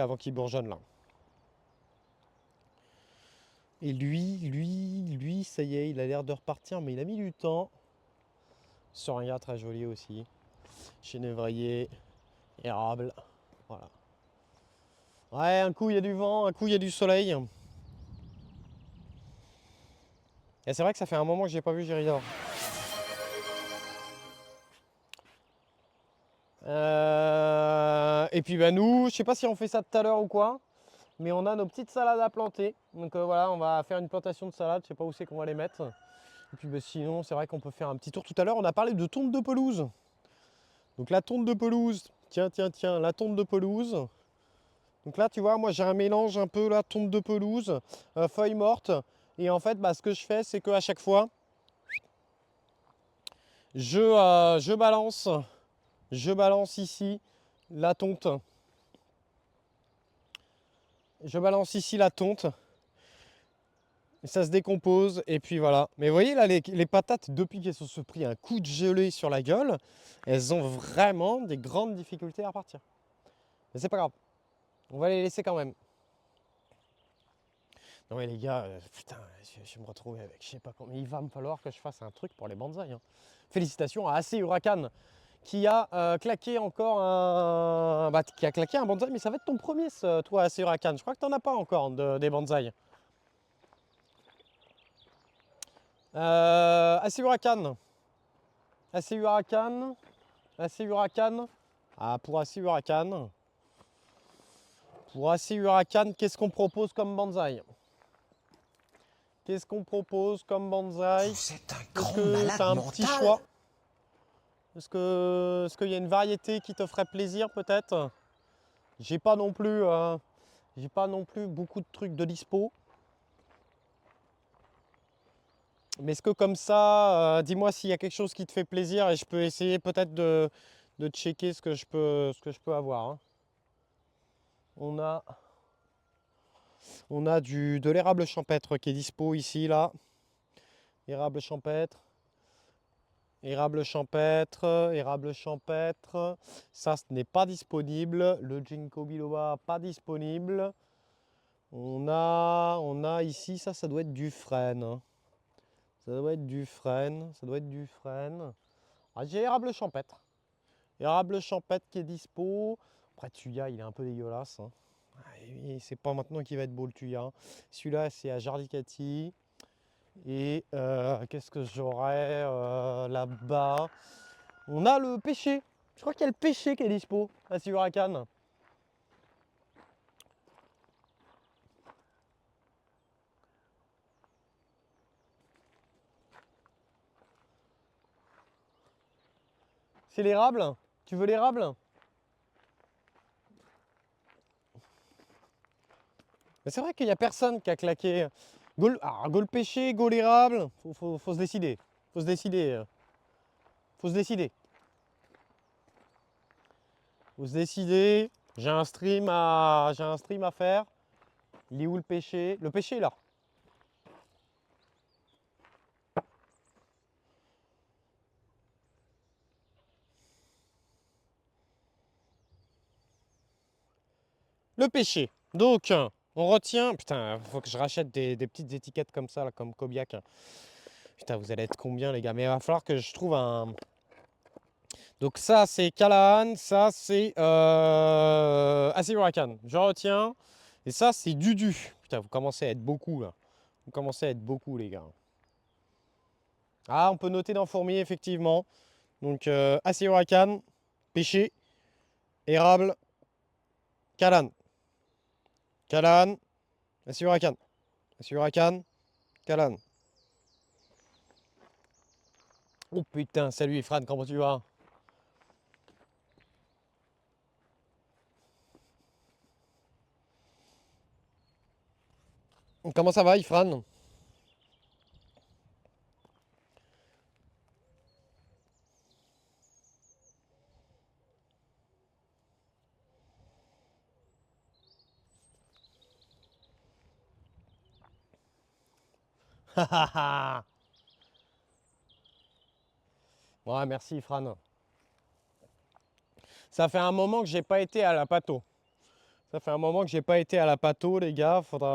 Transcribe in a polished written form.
avant qu'il bourgeonne là. Et lui, ça y est, il a l'air de repartir, mais il a mis du temps. Soria, très joli aussi. Chénévrier, érable, voilà. Ouais, un coup il y a du vent, un coup il y a du soleil. Et c'est vrai que ça fait un moment que j'ai pas vu Géridor. Et puis bah nous, je sais pas si on fait ça tout à l'heure ou quoi, mais on a nos petites salades à planter. Donc voilà, on va faire une plantation de salades, je sais pas où c'est qu'on va les mettre. Et puis bah, sinon, c'est vrai qu'on peut faire un petit tour. Tout à l'heure, on a parlé de tonte de pelouse. Donc la tonte de pelouse, tiens, la tonte de pelouse. Donc là, tu vois, moi j'ai un mélange un peu la tonte de pelouse, feuilles mortes. Et en fait, bah, ce que je fais, c'est qu'à chaque fois, je balance ici la tonte. Je balance ici la tonte. Ça se décompose et puis voilà. Mais vous voyez là, les patates, depuis qu'elles se sont pris un coup de gelée sur la gueule, elles ont vraiment des grandes difficultés à repartir. Mais c'est pas grave. On va les laisser quand même. Non mais les gars, putain, je vais me retrouver avec je sais pas combien. Il va me falloir que je fasse un truc pour les bonsaïs. Hein. Félicitations à AC Huracan qui a claqué encore un. Bah, qui a claqué un bonsaï, mais ça va être ton premier, toi, AC Huracan. Je crois que t'en as pas encore des bonsaïs. AC Huracan. AC Huracan. AC Huracan. Ah, pour AC Huracan. Pour AC Huracan, qu'est-ce qu'on propose comme bonsaï? Qu'est-ce qu'on propose comme bonsaï? Vous êtes un Est-ce grand que tu as malade un petit mental. choix? Est-ce qu'il y a une variété qui te ferait plaisir peut-être? J'ai pas non plus beaucoup de trucs de dispo. Mais est-ce que comme ça, dis-moi s'il y a quelque chose qui te fait plaisir et je peux essayer peut-être de checker ce que je peux avoir. Hein. On a, de l'érable champêtre qui est dispo ici là. Érable champêtre. Érable champêtre, érable champêtre, ça ce n'est pas disponible. Le ginkgo biloba pas disponible. On a ici, ça doit être du frêne. Hein. Ça doit être du frêne, ça doit être du frêne. Ah, j'ai érable champêtre. Érable champêtre qui est dispo. Après, Thuya, il est un peu dégueulasse. Hein. C'est pas maintenant qu'il va être beau le Thuya. Celui-là, c'est à Jardicati. Et qu'est-ce que j'aurais là-bas? On a le pêcher. Je crois qu'il y a le pêcher qui est dispo à Sivuracan. C'est l'érable? Tu veux l'érable? Mais c'est vrai qu'il n'y a personne qui a claqué. Go le pêcher, go l'érable. Faut se décider. Faut se décider. Faut se décider. Faut se décider. J'ai un stream à faire. Il est où le pêcher? Le pêcher est là. Le pêcher. Donc, on retient. Putain, faut que je rachète des petites étiquettes comme ça, là, comme Kobiak. Putain, vous allez être combien, les gars? Mais il va falloir que je trouve un. Donc, ça, c'est Callahan. Ça, c'est AC Huracan. Je retiens. Et ça, c'est Dudu. Putain, vous commencez à être beaucoup, là. Vous commencez à être beaucoup, les gars. Ah, on peut noter dans Fourmier, effectivement. Donc, AC Huracan, pêcher, érable, Callahan. Callahan, AC Huracan. AC Huracan, Callahan. Oh putain, salut Fran, comment tu vas? Comment ça va, Ifran? Ouais, merci Ifran. Ça fait un moment que j'ai pas été à la Pato. Ça fait un moment que j'ai pas été à la Pâteau, les gars. Faudra